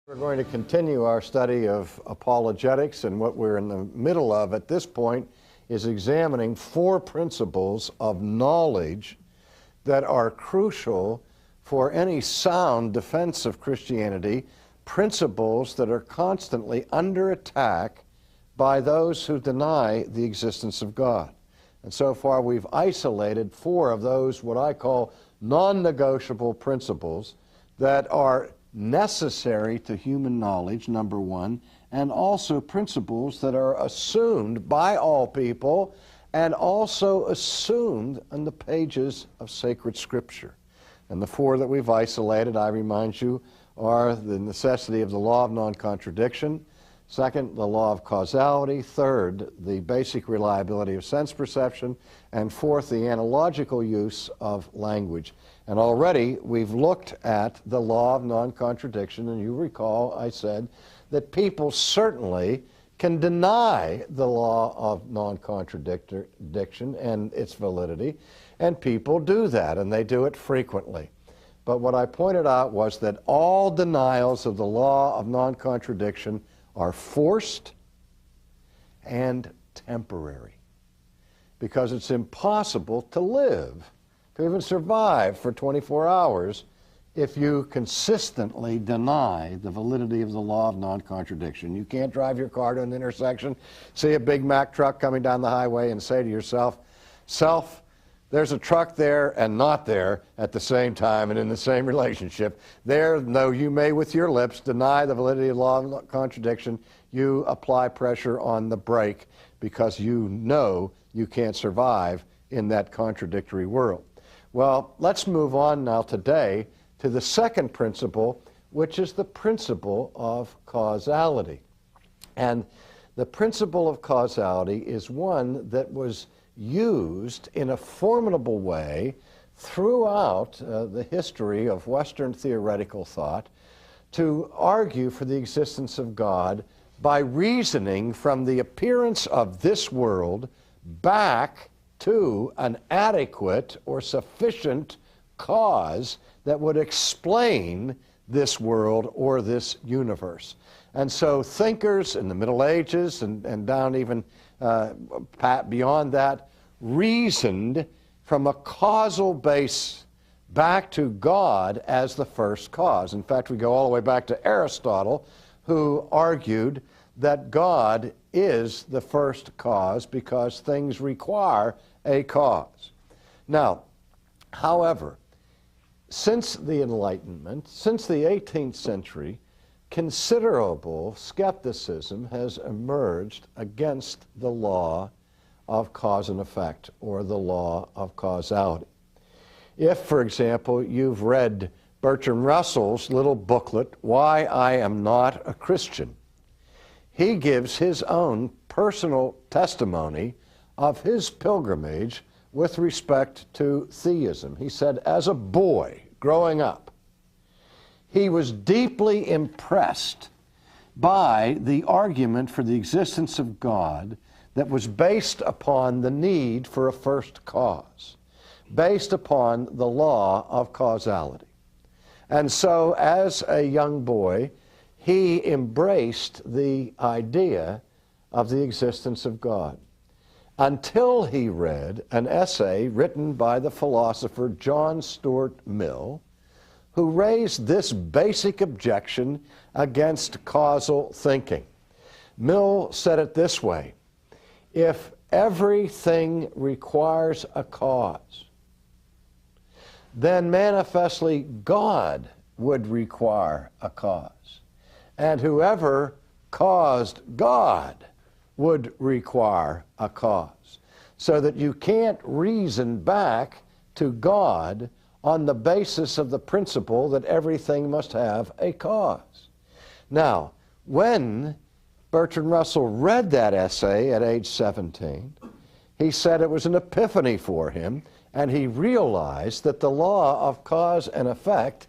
We're going to continue our study of apologetics, and what we're in the middle of at this point is examining four principles of knowledge that are crucial for any sound defense of Christianity, principles that are constantly under attack by those who deny the existence of God. And so far we've isolated four of those, what I call non-negotiable principles, that are necessary to human knowledge, number one, and also principles that are assumed by all people and also assumed in the pages of sacred Scripture. And the four that we've isolated, I remind you, are the necessity of the law of non-contradiction, second, the law of causality, third, the basic reliability of sense perception, and fourth, the analogical use of language. And already we've looked at the law of non-contradiction, and you recall I said that people certainly can deny the law of non-contradiction and its validity, and people do that, and they do it frequently. But what I pointed out was that all denials of the law of non-contradiction are forced and temporary, because it's impossible to live, to even survive for 24 hours if you consistently deny the validity of the law of non-contradiction. You can't drive your car to an intersection, see a Big Mac truck coming down the highway and say to yourself, "Self, there's a truck there and not there at the same time and in the same relationship." There, though you may with your lips deny the validity of the law of contradiction, you apply pressure on the brake because you know you can't survive in that contradictory world. Well, let's move on now today to the second principle, which is the principle of causality. And the principle of causality is one that was used in a formidable way throughout the history of Western theoretical thought to argue for the existence of God by reasoning from the appearance of this world back to an adequate or sufficient cause that would explain this world or this universe. And so thinkers in the Middle Ages and down even beyond that reasoned from a causal base back to God as the first cause. In fact, we go all the way back to Aristotle, who argued that God is the first cause because things require a cause. Now, however, since the Enlightenment, since the 18th century, considerable skepticism has emerged against the law of cause and effect, or the law of causality. If, for example, you've read Bertrand Russell's little booklet, Why I Am Not a Christian, he gives his own personal testimony of his pilgrimage with respect to theism. He said, as a boy growing up, he was deeply impressed by the argument for the existence of God that was based upon the need for a first cause, based upon the law of causality. And so, as a young boy, he embraced the idea of the existence of God until he read an essay written by the philosopher John Stuart Mill, who raised this basic objection against causal thinking. Mill said it this way: if everything requires a cause, then manifestly God would require a cause. And whoever caused God would require a cause. So that you can't reason back to God on the basis of the principle that everything must have a cause. Now, when Bertrand Russell read that essay at age 17, he said it was an epiphany for him, and he realized that the law of cause and effect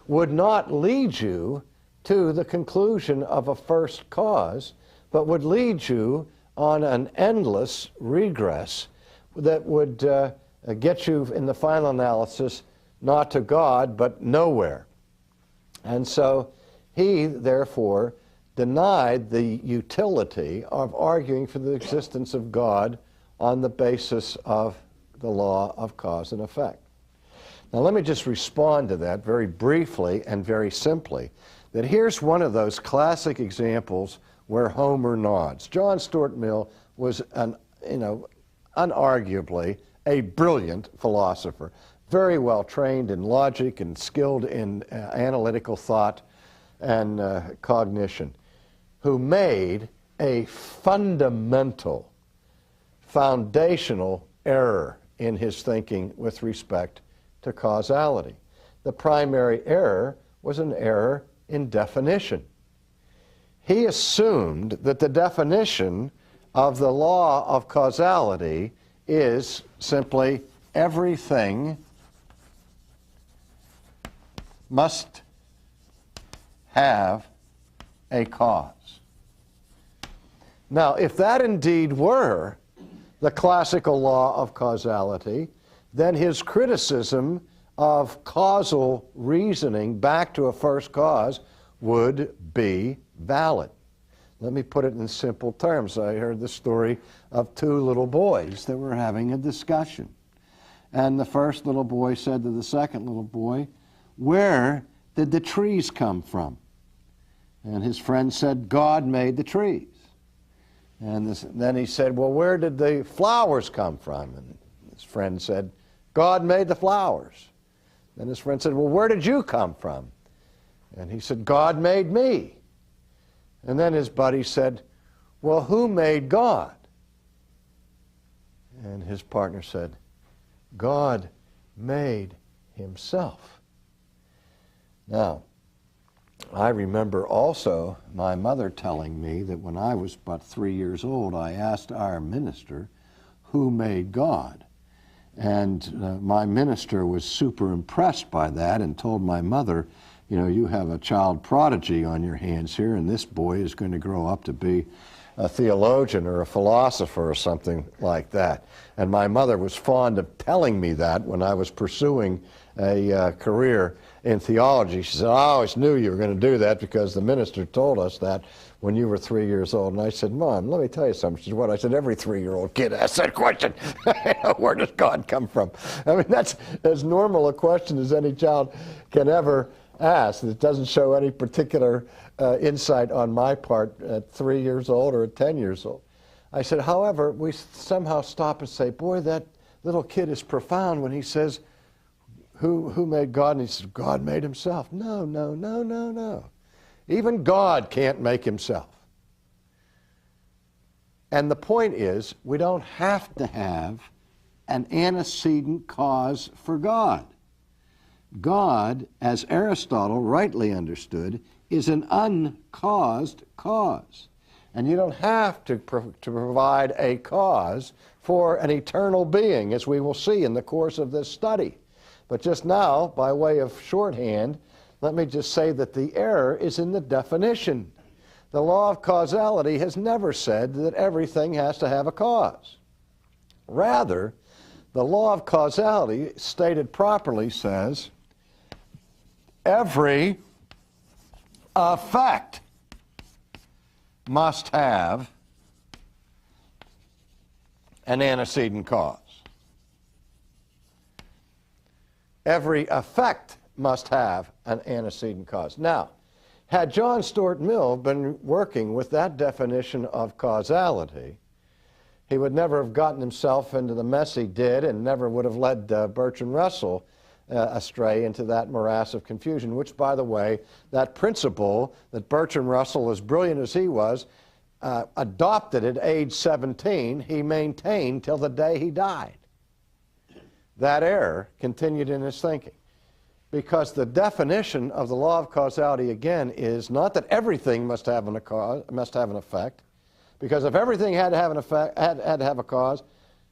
would not lead you to the conclusion of a first cause, but would lead you on an endless regress that would get you in the final analysis not to God, but nowhere. And so He, therefore, denied the utility of arguing for the existence of God on the basis of the law of cause and effect. Now let me just respond to that very briefly and very simply, that here's one of those classic examples where Homer nods. John Stuart Mill was unarguably a brilliant philosopher, very well trained in logic and skilled in analytical thought and cognition, who made a fundamental, foundational error in his thinking with respect to causality. The primary error was an error in definition. He assumed that the definition of the law of causality is simply everything must have a cause. Now, if that indeed were the classical law of causality, then his criticism of causal reasoning back to a first cause would be valid. Let me put it in simple terms. I heard the story of two little boys that were having a discussion. And the first little boy said to the second little boy, "Where did the trees come from?" And his friend said, "God made the trees." And then he said, "Well, where did the flowers come from?" And his friend said, "God made the flowers." Then his friend said, "Well, where did you come from?" And he said, "God made me." And then his buddy said, "Well, who made God?" And his partner said, "God made himself." Now, I remember also my mother telling me that when I was about 3 years old, I asked our minister, "Who made God?" And my minister was super impressed by that and told my mother, "You know, you have a child prodigy on your hands here, and this boy is going to grow up to be a theologian or a philosopher or something like that." And my mother was fond of telling me that when I was pursuing a career in theology. She said, "I always knew you were going to do that because the minister told us that when you were 3 years old." And I said, "Mom, let me tell you something." She said, "What?" I said, "Every 3-year-old kid asks that question. Where does God come from?" I mean, that's as normal a question as any child can ever ask. It doesn't show any particular insight on my part at 3 years old or at 10 years old. I said, however, we somehow stop and say, boy, that little kid is profound when he says, who made God? And he says, God made himself. No, no, no, no, no. Even God can't make himself. And the point is, we don't have to have an antecedent cause for God. God, as Aristotle rightly understood, is an uncaused cause. And you don't have to provide a cause for an eternal being, as we will see in the course of this study. But just now, by way of shorthand, let me just say that the error is in the definition. The law of causality has never said that everything has to have a cause. Rather, the law of causality, stated properly, says every effect must have an antecedent cause. Every effect must have an antecedent cause. Now, had John Stuart Mill been working with that definition of causality, he would never have gotten himself into the mess he did and never would have led Bertrand Russell astray into that morass of confusion, which, by the way, that principle that Bertrand Russell, as brilliant as he was, adopted at age 17, he maintained till the day he died. That error continued in his thinking. Because the definition of the law of causality, again, is not that everything must have an effect, because if everything had to have an effect, had to have a cause,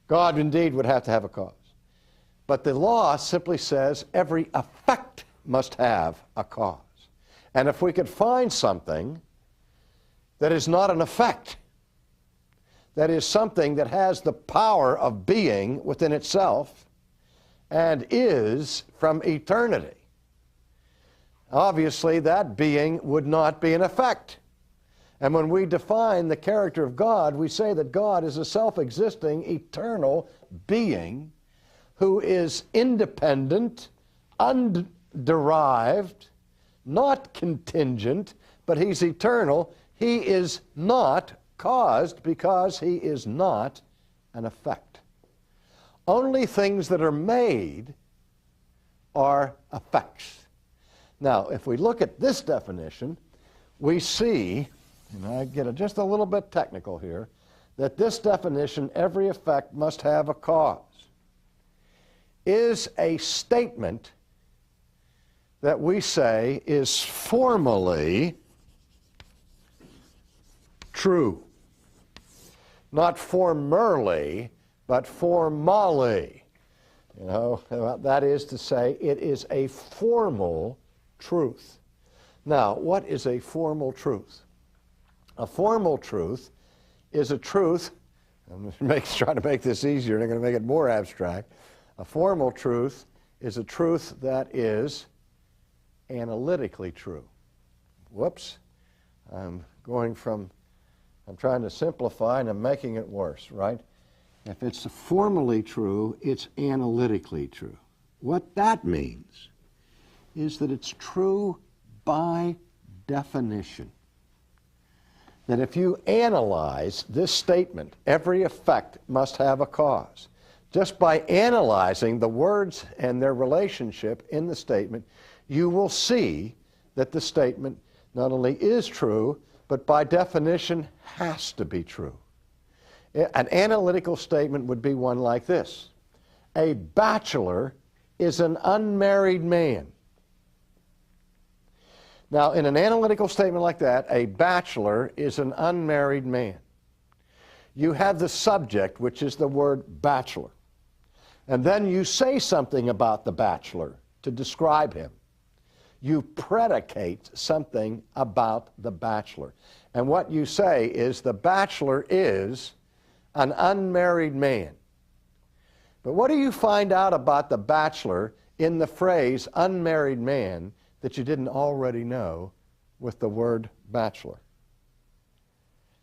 God indeed would have to have a cause. But the law simply says every effect must have a cause. And if we could find something that is not an effect, that is something that has the power of being within itself and is from eternity, obviously that being would not be an effect. And when we define the character of God, we say that God is a self-existing, eternal being who is independent, underived, not contingent, but he's eternal. He is not caused because he is not an effect. Only things that are made are effects. Now, if we look at this definition, we see, and I get just a little bit technical here, that this definition, every effect must have a cause, is a statement that we say is formally true. Not formerly, but formally. You know, that is to say, it is a formal truth. Now, what is a formal truth? A formal truth is a truth, I'm trying to make this easier, and I'm going to make it more abstract. A formal truth is a truth that is analytically true. Whoops. I'm trying to simplify and I'm making it worse, right? If it's formally true, it's analytically true. What that means is that it's true by definition. That if you analyze this statement, every effect must have a cause. Just by analyzing the words and their relationship in the statement, you will see that the statement not only is true, but by definition has to be true. An analytical statement would be one like this. A bachelor is an unmarried man. Now, in an analytical statement like that, a bachelor is an unmarried man. You have the subject, which is the word bachelor. And then you say something about the bachelor to describe him. You predicate something about the bachelor. And what you say is the bachelor is an unmarried man. But what do you find out about the bachelor in the phrase unmarried man that you didn't already know with the word bachelor?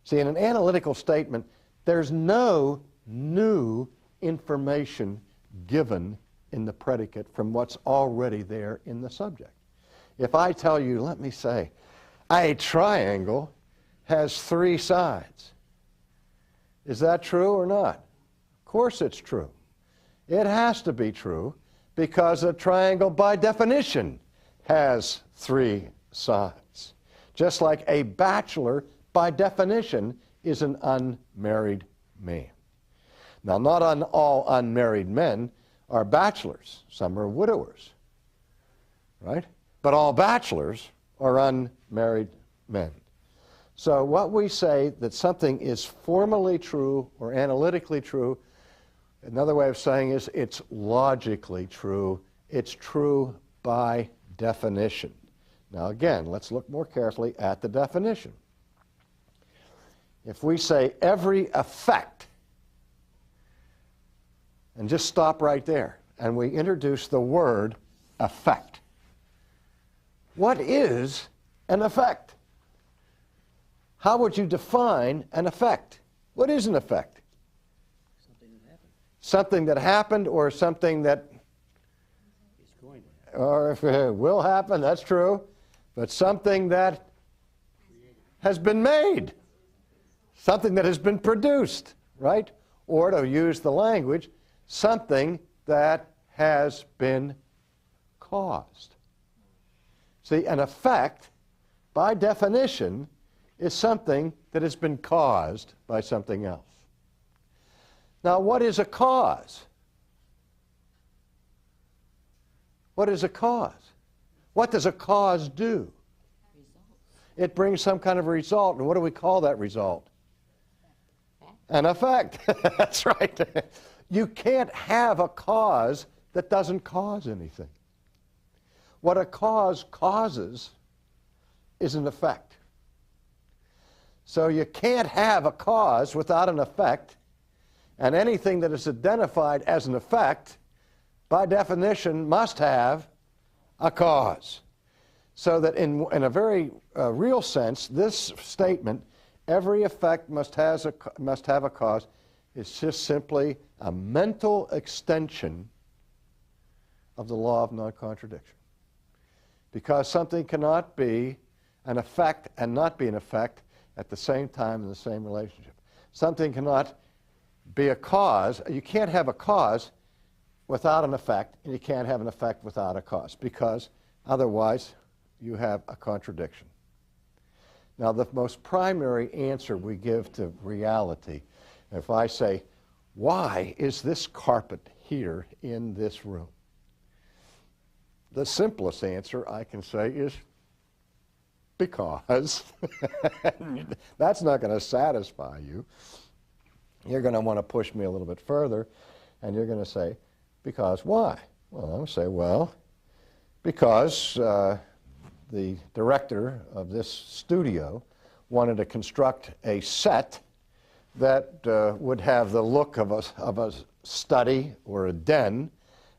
See, in an analytical statement, there's no new information given in the predicate from what's already there in the subject. If I tell you, let me say, a triangle has 3 sides. Is that true or not? Of course it's true. It has to be true because a triangle by definition has 3 sides. Just like a bachelor by definition is an unmarried man. Now, not all unmarried men are bachelors. Some are widowers, right? But all bachelors are unmarried men. So what we say that something is formally true or analytically true, another way of saying is it's logically true. It's true by definition. Now again, let's look more carefully at the definition. If we say every effect, and just stop right there, and we introduce the word effect. What is an effect? How would you define an effect? What is an effect? Something that happened. Something that happened, or something that It's going to happen. or if it will happen, that's true, but something that has been made, something that has been produced, right? Or to use the language, something that has been caused. See, an effect, by definition, is something that has been caused by something else. Now, what is a cause? What is a cause? What does a cause do? It brings some kind of a result. And what do we call that result? An effect. That's right. You can't have a cause that doesn't cause anything. What a cause causes is an effect. So you can't have a cause without an effect, and anything that is identified as an effect, by definition, must have a cause. So that in a very real sense, this statement, every effect must have a cause, is just simply a mental extension of the law of non-contradiction. Because something cannot be an effect and not be an effect at the same time in the same relationship. Something cannot be a cause. You can't have a cause without an effect, and you can't have an effect without a cause, because otherwise you have a contradiction. Now, the most primary answer we give to reality, if I say, why is this carpet here in this room? The simplest answer I can say is, because. That's not going to satisfy you. You're going to want to push me a little bit further, and you're going to say, because why? Well, I'm going to say, well, because the director of this studio wanted to construct a set that would have the look of a study or a den,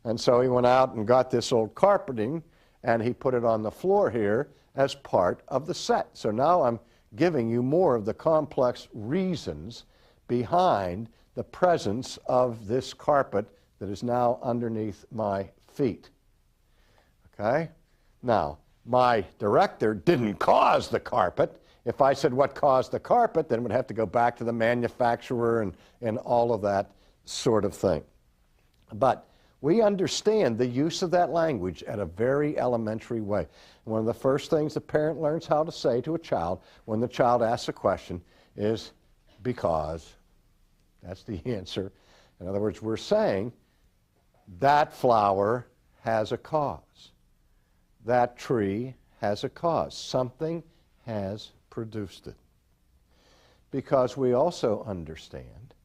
and so he went out and got this old carpeting, and he put it on the floor here as part of the set. So now I'm giving you more of the complex reasons behind the presence of this carpet that is now underneath my feet. Okay? Now, my director didn't cause the carpet. If I said what caused the carpet, then it would have to go back to the manufacturer and all of that sort of thing. But we understand the use of that language at a very elementary way. One of the first things the parent learns how to say to a child when the child asks a question is, because. That's the answer. In other words, we're saying that flower has a cause. That tree has a cause. Something has produced it. Because we also understand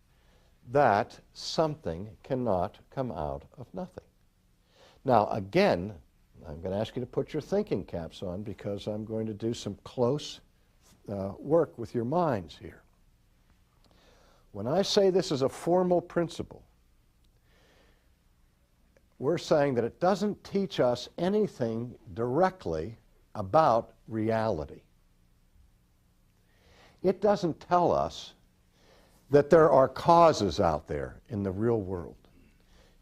that something cannot come out of nothing. Now, again, I'm going to ask you to put your thinking caps on, because I'm going to do some close work with your minds here. When I say this is a formal principle, we're saying that it doesn't teach us anything directly about reality. It doesn't tell us that there are causes out there in the real world.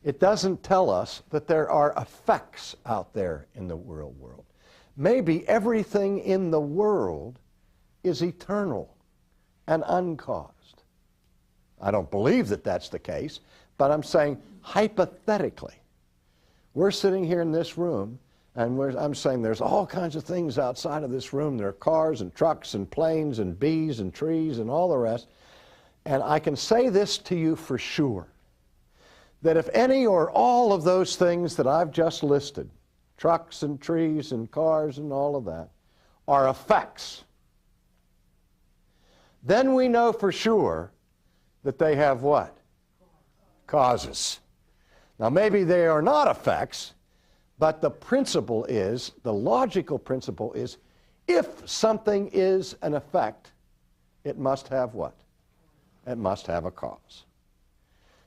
It doesn't tell us that there are effects out there in the real world. Maybe everything in the world is eternal and uncaused. I don't believe that that's the case, but I'm saying hypothetically. We're sitting here in this room, and I'm saying there's all kinds of things outside of this room. There are cars and trucks and planes and bees and trees and all the rest. And I can say this to you for sure, that if any or all of those things that I've just listed, trucks and trees and cars and all of that, are effects, then we know for sure that they have what? Causes. Now, maybe they are not effects, but the principle is, the logical principle is, if something is an effect, it must have what? It must have a cause.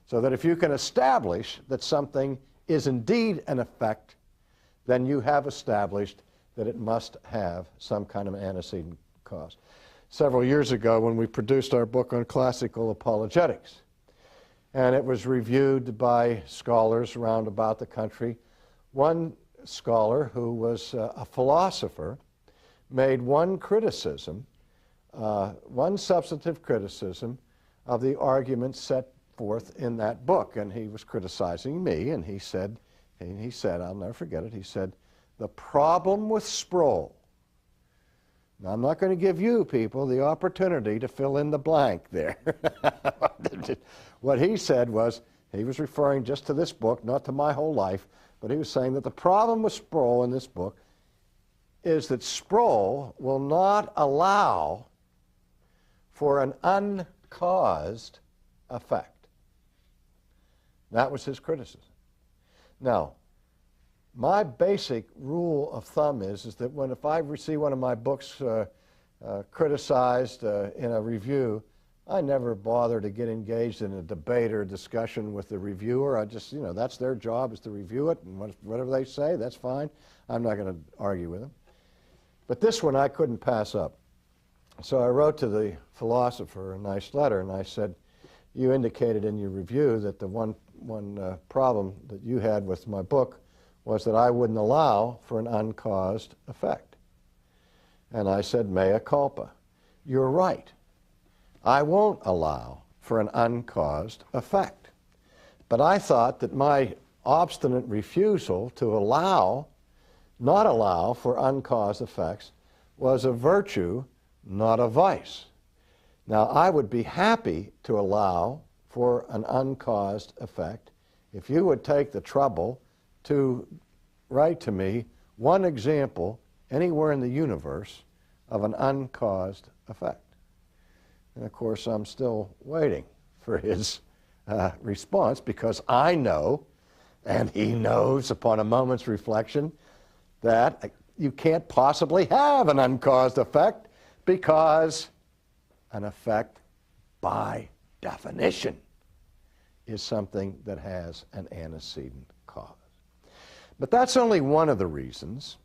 So that if you can establish that something is indeed an effect, then you have established that it must have some kind of antecedent cause. Several years ago, when we produced our book on classical apologetics, and it was reviewed by scholars around about the country, one scholar who was a philosopher made one criticism, one substantive criticism of the arguments set forth in that book. And he was criticizing me, and he said, I'll never forget it, he said, the problem with Sproul. Now, I'm not going to give you people the opportunity to fill in the blank there. What he said was, he was referring just to this book, not to my whole life, but he was saying that the problem with Sproul in this book is that Sproul will not allow for an uncaused effect. That was his criticism. Now, my basic rule of thumb is that if I see one of my books criticized in a review, I never bother to get engaged in a debate or a discussion with the reviewer. I just, that's their job, is to review it, and whatever they say, that's fine. I'm not going to argue with them. But this one I couldn't pass up. So I wrote to the philosopher a nice letter, and I said, you indicated in your review that the one problem that you had with my book was that I wouldn't allow for an uncaused effect. And I said, mea culpa. You're right. I won't allow for an uncaused effect. But I thought that my obstinate refusal to not allow for uncaused effects was a virtue, not a vice. Now, I would be happy to allow for an uncaused effect if you would take the trouble to write to me one example anywhere in the universe of an uncaused effect. And of course, I'm still waiting for his response, because I know, and he knows upon a moment's reflection, that you can't possibly have an uncaused effect, because an effect, by definition, is something that has an antecedent cause. But that's only one of the reasons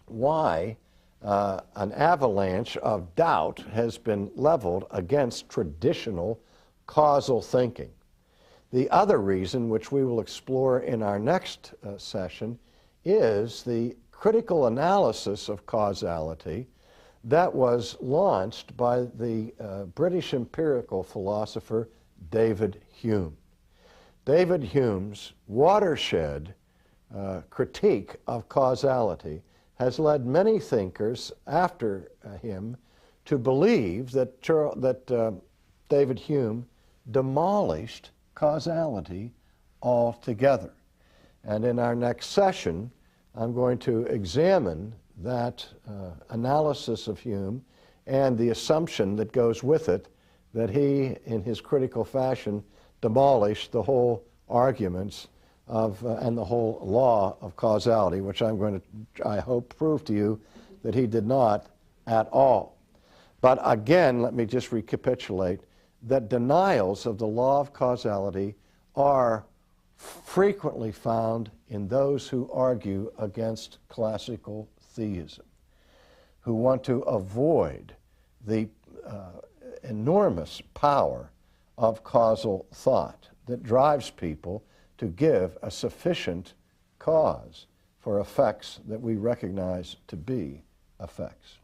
why an avalanche of doubt has been leveled against traditional causal thinking. The other reason, which we will explore in our next session, is the critical analysis of causality that was launched by the British empirical philosopher David Hume. David Hume's watershed critique of causality has led many thinkers after him to believe that David Hume demolished causality altogether. And in our next session, I'm going to examine that analysis of Hume and the assumption that goes with it, that he, in his critical fashion, demolished the whole arguments of and the whole law of causality, which I'm going to, I hope, prove to you that he did not at all. But again, let me just recapitulate that denials of the law of causality are frequently found in those who argue against classical theism, who want to avoid the enormous power of causal thought that drives people to give a sufficient cause for effects that we recognize to be effects.